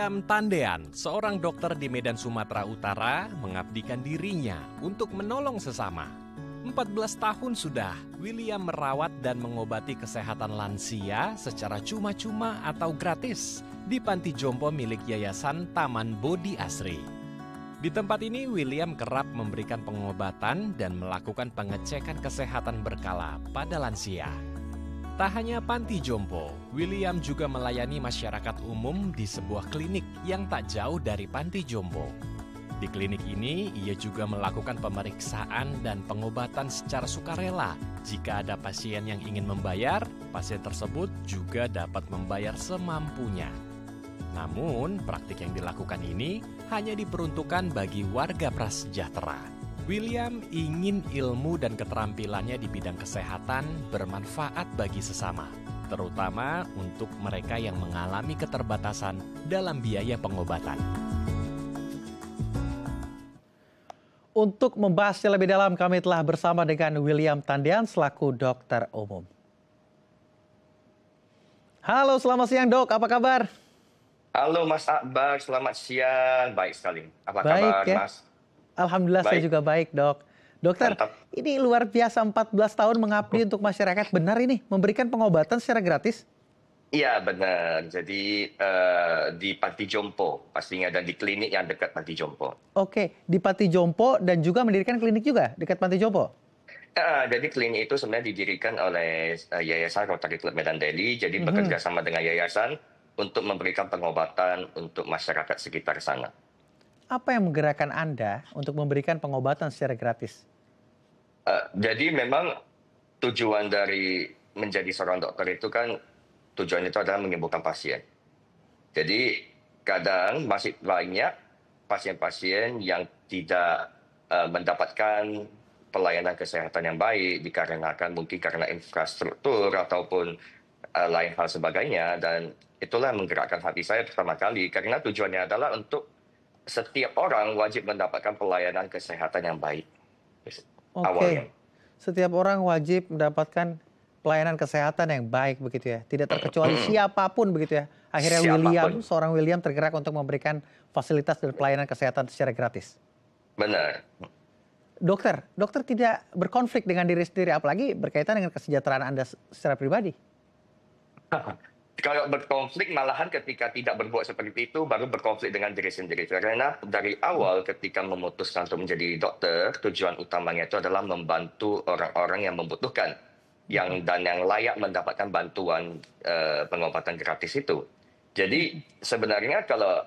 William Tandean, seorang dokter di Medan, Sumatera Utara, mengabdikan dirinya untuk menolong sesama. 14 tahun sudah, William merawat dan mengobati kesehatan lansia secara cuma-cuma atau gratis di panti jompo milik Yayasan Taman Bodi Asri. Di tempat ini, William kerap memberikan pengobatan dan melakukan pengecekan kesehatan berkala pada lansia. Tak hanya panti jompo, William juga melayani masyarakat umum di sebuah klinik yang tak jauh dari panti jompo. Di klinik ini, ia juga melakukan pemeriksaan dan pengobatan secara sukarela. Jika ada pasien yang ingin membayar, pasien tersebut juga dapat membayar semampunya. Namun, praktik yang dilakukan ini hanya diperuntukkan bagi warga prasejahtera. William ingin ilmu dan keterampilannya di bidang kesehatan bermanfaat bagi sesama, terutama untuk mereka yang mengalami keterbatasan dalam biaya pengobatan. Untuk membahasnya lebih dalam, kami telah bersama dengan William Tandean selaku dokter umum. Halo, selamat siang dok, apa kabar? Halo Mas Akbar, selamat siang. Baik sekali. Apa Baik, kabar ya? Mas? Alhamdulillah saya Baik. juga baik dok. Dokter, Mantap. ini luar biasa 14 tahun mengabdi untuk masyarakat. Benar ini, memberikan pengobatan secara gratis? Iya benar. Jadi di Panti Jompo pastinya dan di klinik yang dekat Panti Jompo. Oke, di Panti Jompo dan juga mendirikan klinik juga dekat Panti Jompo? Jadi klinik itu sebenarnya didirikan oleh Yayasan Rotary Club Medan Daily. Jadi bekerja sama dengan yayasan untuk memberikan pengobatan untuk masyarakat sekitar sana. Apa yang menggerakkan Anda untuk memberikan pengobatan secara gratis? Jadi memang tujuan dari menjadi seorang dokter itu kan tujuan itu adalah menyembuhkan pasien. Jadi kadang masih banyak pasien-pasien yang tidak mendapatkan pelayanan kesehatan yang baik dikarenakan mungkin karena infrastruktur ataupun lain hal sebagainya, dan itulah yang menggerakkan hati saya pertama kali karena tujuannya adalah untuk setiap orang wajib mendapatkan pelayanan kesehatan yang baik. Awalnya. Oke, setiap orang wajib mendapatkan pelayanan kesehatan yang baik begitu ya, tidak terkecuali siapapun begitu ya. Akhirnya Siapapun. seorang William tergerak untuk memberikan fasilitas dan pelayanan kesehatan secara gratis. Benar. Dokter tidak berkonflik dengan diri sendiri, apalagi berkaitan dengan kesejahteraan Anda secara pribadi. Kalau berkonflik malahan ketika tidak berbuat seperti itu baru berkonflik dengan diri sendiri. Karena dari awal ketika memutuskan untuk menjadi dokter, tujuan utamanya itu adalah membantu orang-orang yang membutuhkan dan yang layak mendapatkan bantuan pengobatan gratis itu. Jadi sebenarnya kalau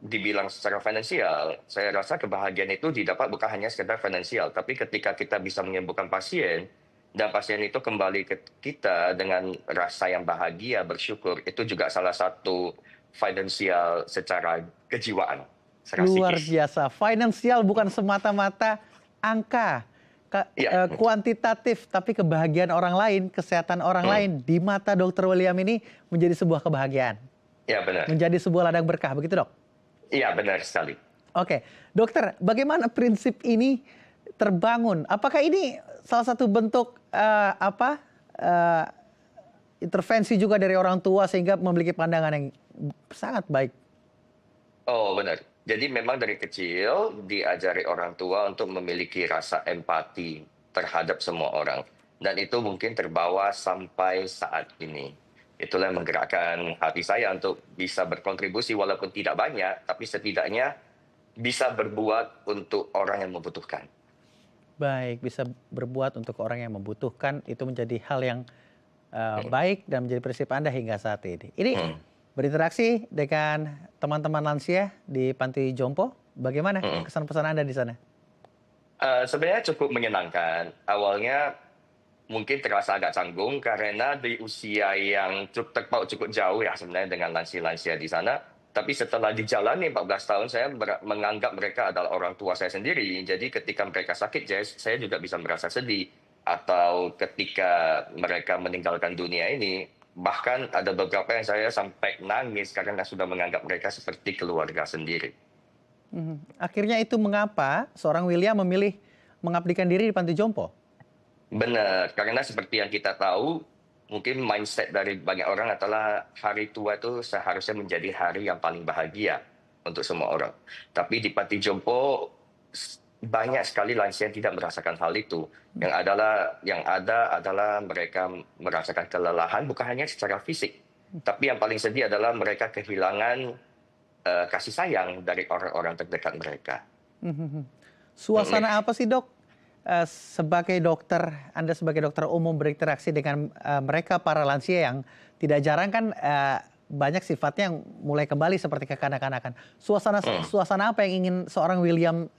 dibilang secara finansial, saya rasa kebahagiaan itu didapat bukan hanya sekedar finansial, tapi ketika kita bisa menyembuhkan pasien dan pasien itu kembali ke kita dengan rasa yang bahagia, bersyukur, itu juga salah satu finansial secara kejiwaan, secara Luar psikis. biasa, finansial bukan semata-mata angka, Iya. kuantitatif, tapi kebahagiaan orang lain, kesehatan orang lain di mata Dokter William ini menjadi sebuah kebahagiaan, Iya benar. menjadi sebuah ladang berkah, begitu dok? Iya benar sekali. Oke, dokter, bagaimana prinsip ini terbangun? Apakah ini salah satu bentuk intervensi juga dari orang tua sehingga memiliki pandangan yang sangat baik? Oh benar. Jadi memang dari kecil diajari orang tua untuk memiliki rasa empati terhadap semua orang. Dan itu mungkin terbawa sampai saat ini. Itulah yang menggerakkan hati saya untuk bisa berkontribusi walaupun tidak banyak, tapi setidaknya bisa berbuat untuk orang yang membutuhkan. Baik, bisa berbuat untuk orang yang membutuhkan, itu menjadi hal yang baik dan menjadi prinsip Anda hingga saat ini. Ini berinteraksi dengan teman-teman lansia di Panti Jompo, bagaimana kesan-pesan Anda di sana? Sebenarnya cukup menyenangkan. Awalnya mungkin terasa agak canggung karena di usia yang terpaut cukup jauh ya sebenarnya dengan lansia-lansia di sana. Tapi setelah dijalani 14 tahun, saya menganggap mereka adalah orang tua saya sendiri. Jadi ketika mereka sakit, saya juga bisa merasa sedih. Atau ketika mereka meninggalkan dunia ini, bahkan ada beberapa yang saya sampai nangis karena sudah menganggap mereka seperti keluarga sendiri. Akhirnya itu mengapa seorang William memilih mengabdikan diri di Panti Jompo? Benar, karena seperti yang kita tahu, mungkin mindset dari banyak orang adalah hari tua itu seharusnya menjadi hari yang paling bahagia untuk semua orang. Tapi di Panti Jompo banyak sekali lansia yang tidak merasakan hal itu. Yang ada adalah mereka merasakan kelelahan bukan hanya secara fisik, tapi yang paling sedih adalah mereka kehilangan kasih sayang dari orang-orang terdekat mereka. Suasana apa sih dok? Sebagai dokter, Anda sebagai dokter umum berinteraksi dengan mereka para lansia yang tidak jarang kan banyak sifatnya yang mulai kembali seperti kekanak-kanakan. Suasana apa yang ingin seorang William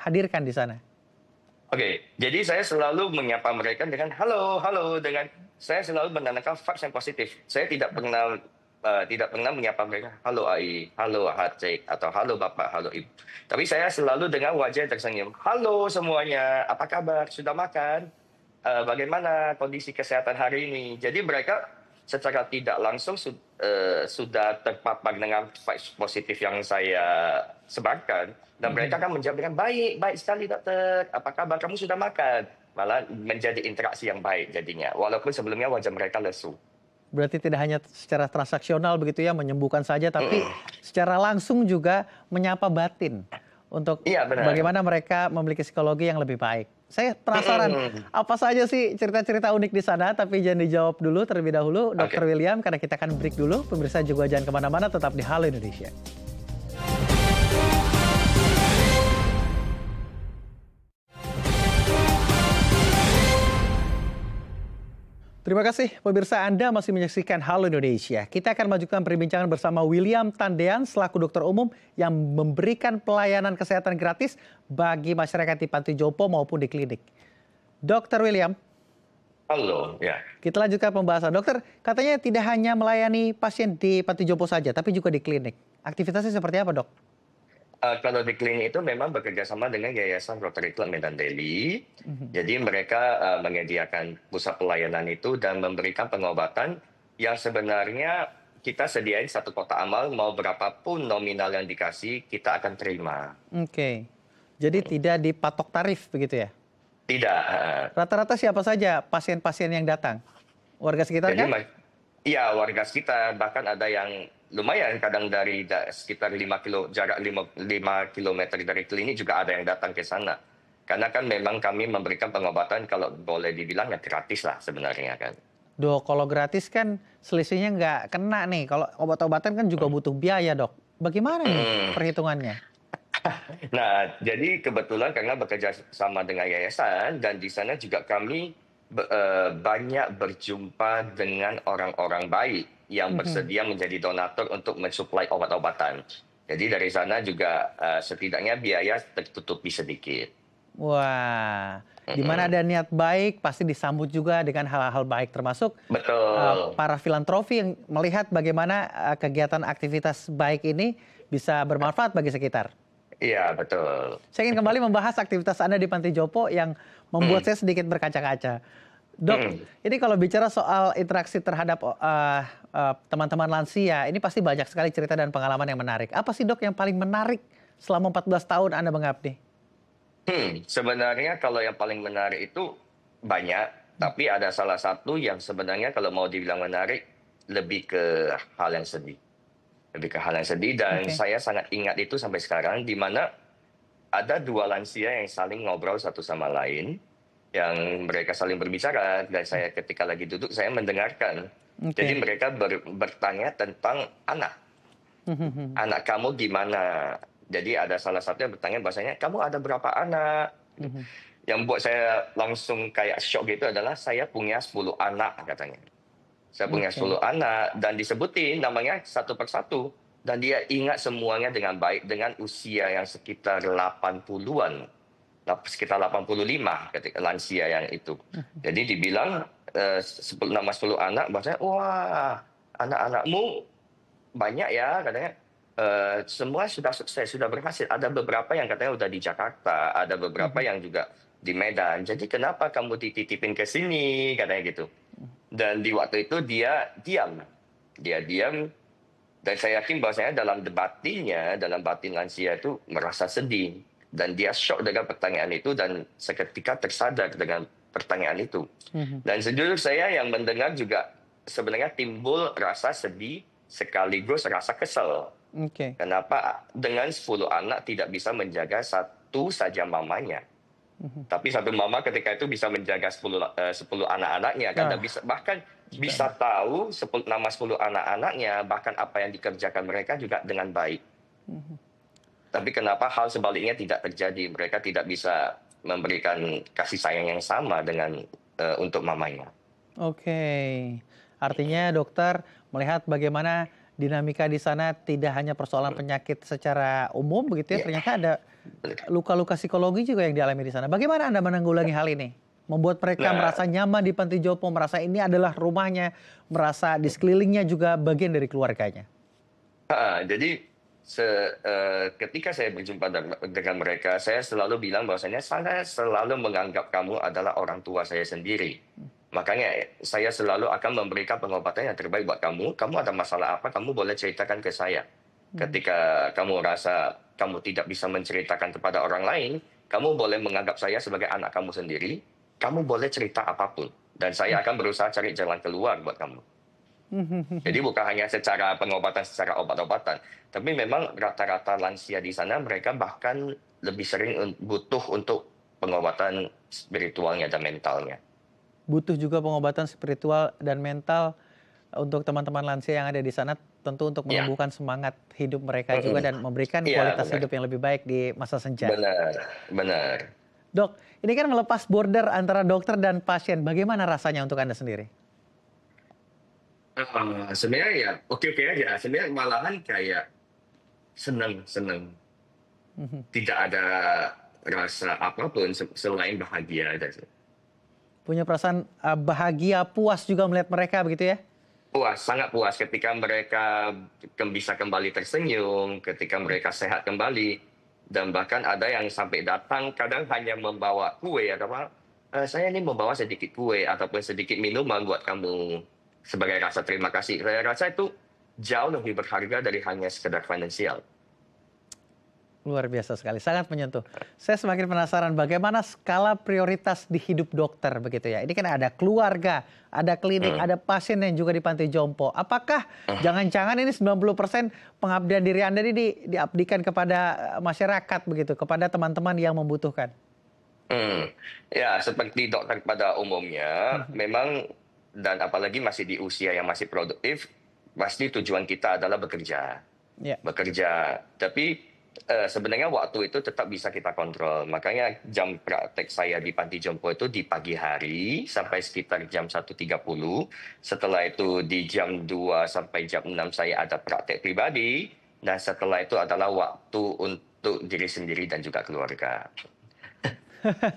hadirkan di sana? Oke, jadi saya selalu menyapa mereka dengan halo, halo, saya selalu menanamkan vibes yang positif. Saya tidak pernah menyapa mereka halo Ai, halo Hatik, atau halo Bapak, halo Ibu. Tapi saya selalu dengan wajah yang tersenyum. Halo semuanya, apa kabar? Sudah makan? Bagaimana kondisi kesehatan hari ini? Jadi mereka secara tidak langsung sudah terpapar dengan vibes positif yang saya sebarkan. Dan mereka akan menjawab dengan baik sekali dokter. Apa kabar? Kamu sudah makan? Malah menjadi interaksi yang baik jadinya. Walaupun sebelumnya wajah mereka lesu. Berarti tidak hanya secara transaksional begitu ya, menyembuhkan saja, tapi secara langsung juga menyapa batin untuk bagaimana mereka memiliki psikologi yang lebih baik. Saya penasaran apa saja sih cerita-cerita unik di sana, tapi jangan dijawab dulu terlebih dahulu, Dr. William, karena kita akan break dulu. Pemirsa juga jangan kemana-mana, tetap di Halo Indonesia. Terima kasih pemirsa, Anda masih menyaksikan Halo Indonesia. Kita akan majukan perbincangan bersama William Tandean selaku dokter umum yang memberikan pelayanan kesehatan gratis bagi masyarakat di Panti Jompo maupun di klinik. Dokter William. Halo, ya. Kita lanjutkan pembahasan. Dokter, katanya tidak hanya melayani pasien di Panti Jompo saja, tapi juga di klinik. Aktivitasnya seperti apa, dok? Kalau di klinik itu memang bekerja sama dengan Yayasan Rotary Club Medan Daily. Jadi mereka menyediakan pusat pelayanan itu dan memberikan pengobatan yang sebenarnya kita sediain satu kotak amal, mau berapapun nominal yang dikasih, kita akan terima. Oke. Jadi tidak dipatok tarif begitu ya? Tidak. Rata-rata siapa saja pasien-pasien yang datang? Warga sekitar kan? Iya, warga sekitar. Bahkan ada yang lumayan kadang dari sekitar 5 kilometer dari klinik juga ada yang datang ke sana. Karena kan memang kami memberikan pengobatan kalau boleh dibilang ya gratis lah sebenarnya kan. Dok, kalau gratis kan selisihnya nggak kena nih. Kalau obat-obatan kan juga butuh biaya, dok. Bagaimana nih perhitungannya? Nah, jadi kebetulan karena bekerja sama dengan yayasan dan di sana juga kami banyak berjumpa dengan orang-orang baik yang bersedia menjadi donatur untuk mensuplai obat-obatan. Jadi dari sana juga setidaknya biaya tertutupi sedikit. Wah, di mana ada niat baik pasti disambut juga dengan hal-hal baik, termasuk para filantropi yang melihat bagaimana kegiatan aktivitas baik ini bisa bermanfaat bagi sekitar. Iya, betul. Saya ingin kembali membahas aktivitas Anda di Panti Jompo yang membuat saya sedikit berkaca-kaca. Dok, ini kalau bicara soal interaksi terhadap teman-teman lansia, ini pasti banyak sekali cerita dan pengalaman yang menarik. Apa sih dok yang paling menarik selama 14 tahun Anda mengabdi? Sebenarnya kalau yang paling menarik itu banyak, tapi ada salah satu yang sebenarnya kalau mau dibilang menarik, lebih ke hal yang sedih. Dan saya sangat ingat itu sampai sekarang, di mana ada dua lansia yang saling ngobrol satu sama lain, yang mereka saling berbicara, dan saya ketika lagi duduk saya mendengarkan. Jadi mereka bertanya tentang anak. Anak kamu gimana? Jadi ada salah satu yang bertanya bahasanya, kamu ada berapa anak? Yang buat saya langsung kayak shock gitu adalah saya punya 10 anak katanya. Saya punya 10 anak dan disebutin namanya satu persatu. Dan dia ingat semuanya dengan baik dengan usia yang sekitar 80-an. Sekitar 85 ketika lansia yang itu. Jadi dibilang nama 10 anak, bahasanya wah anak-anakmu banyak ya katanya. Semua sudah sukses, sudah berhasil. Ada beberapa yang katanya udah di Jakarta, ada beberapa yang juga di Medan. Jadi kenapa kamu dititipin ke sini katanya gitu. Dan di waktu itu dia diam. Dan saya yakin bahwasanya dalam batin lansia itu merasa sedih. Dan dia shock dengan pertanyaan itu dan seketika tersadar dengan pertanyaan itu. Dan sejujurnya saya yang mendengar juga sebenarnya timbul rasa sedih sekaligus rasa kesal. Kenapa dengan 10 anak tidak bisa menjaga satu saja mamanya? Tapi satu mama ketika itu bisa menjaga 10 anak-anaknya kan, dan bahkan bisa tahu nama 10 anak-anaknya, bahkan apa yang dikerjakan mereka juga dengan baik. Tapi kenapa hal sebaliknya tidak terjadi? Mereka tidak bisa memberikan kasih sayang yang sama dengan untuk mamanya. Artinya dokter melihat bagaimana dinamika di sana tidak hanya persoalan penyakit secara umum begitu ya, ternyata ada luka-luka psikologi juga yang dialami di sana. Bagaimana Anda menanggulangi hal ini? Membuat mereka merasa nyaman di panti jompo, merasa ini adalah rumahnya, merasa di sekelilingnya juga bagian dari keluarganya. Jadi ketika saya berjumpa dengan mereka, saya selalu bilang bahwasanya saya selalu menganggap kamu adalah orang tua saya sendiri. Makanya saya selalu akan memberikan pengobatan yang terbaik buat kamu. Kamu ada masalah apa, kamu boleh ceritakan ke saya. Ketika kamu rasa kamu tidak bisa menceritakan kepada orang lain, kamu boleh menganggap saya sebagai anak kamu sendiri. Kamu boleh cerita apapun. Dan saya akan berusaha cari jalan keluar buat kamu. Jadi bukan hanya secara pengobatan, secara obat-obatan. Tapi memang rata-rata lansia di sana mereka bahkan lebih sering butuh untuk pengobatan spiritualnya dan mentalnya. Butuh juga pengobatan spiritual dan mental untuk teman-teman lansia yang ada di sana, tentu untuk menumbuhkan semangat hidup mereka juga dan memberikan kualitas hidup yang lebih baik di masa senja. Benar. Dok, ini kan melepas border antara dokter dan pasien. Bagaimana rasanya untuk Anda sendiri? Sebenarnya ya oke-oke aja. Sebenarnya malahan kayak seneng. Tidak ada rasa apapun selain bahagia aja. Punya perasaan bahagia, puas juga melihat mereka begitu ya? Puas, sangat puas ketika mereka bisa kembali tersenyum, ketika mereka sehat kembali. Dan bahkan ada yang sampai datang kadang hanya membawa kue atau apa. Saya ini membawa sedikit kue ataupun sedikit minuman buat kamu sebagai rasa terima kasih. Saya rasa itu jauh lebih berharga dari hanya sekedar finansial. Luar biasa sekali, sangat menyentuh. Saya semakin penasaran bagaimana skala prioritas di hidup dokter begitu ya. Ini kan ada keluarga, ada klinik, ada pasien yang juga di panti jompo. Apakah jangan-jangan ini 90% pengabdian diri Anda ini diabdikan kepada masyarakat begitu, kepada teman-teman yang membutuhkan? Ya, seperti dokter pada umumnya, memang dan apalagi masih di usia yang masih produktif, pasti tujuan kita adalah bekerja. Tapi sebenarnya waktu itu tetap bisa kita kontrol. Makanya jam praktek saya di panti jompo itu di pagi hari sampai sekitar jam 1.30. Setelah itu di jam 2 sampai jam 6 saya ada praktek pribadi. Dan setelah itu adalah waktu untuk diri sendiri dan juga keluarga.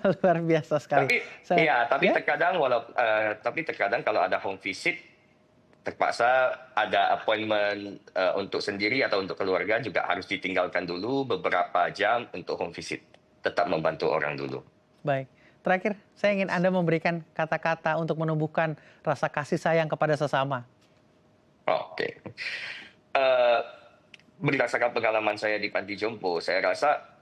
Luar biasa sekali. Tapi terkadang kalau ada home visit, terpaksa ada appointment untuk sendiri atau untuk keluarga juga harus ditinggalkan dulu beberapa jam untuk home visit. Tetap membantu orang dulu. Baik. Terakhir, saya ingin Anda memberikan kata-kata untuk menumbuhkan rasa kasih sayang kepada sesama. Oke. Berdasarkan pengalaman saya di panti jompo, saya rasa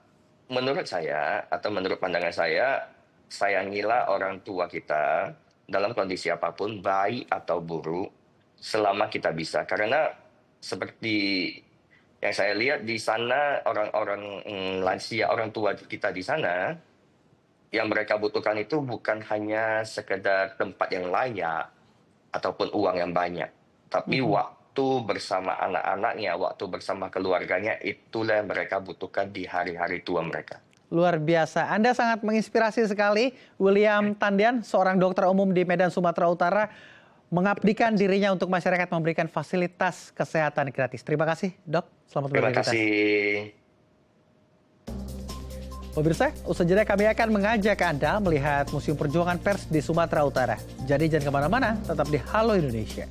menurut saya atau menurut pandangan saya, sayangilah orang tua kita dalam kondisi apapun, baik atau buruk, selama kita bisa. Karena seperti yang saya lihat di sana, orang-orang lansia, orang tua kita di sana, yang mereka butuhkan itu bukan hanya sekedar tempat yang layak ataupun uang yang banyak, tapi waktu bersama anak-anaknya, waktu bersama keluarganya, itulah yang mereka butuhkan di hari-hari tua mereka. Luar biasa. Anda sangat menginspirasi sekali. William Tandian, seorang dokter umum di Medan, Sumatera Utara, mengabdikan dirinya untuk masyarakat, memberikan fasilitas kesehatan gratis. Terima kasih, Dok. Selamat beraktivitas. Terima kasih. Pemirsa, usai jeda kami akan mengajak Anda melihat Museum Perjuangan Pers di Sumatera Utara. Jadi jangan kemana-mana, tetap di Halo Indonesia.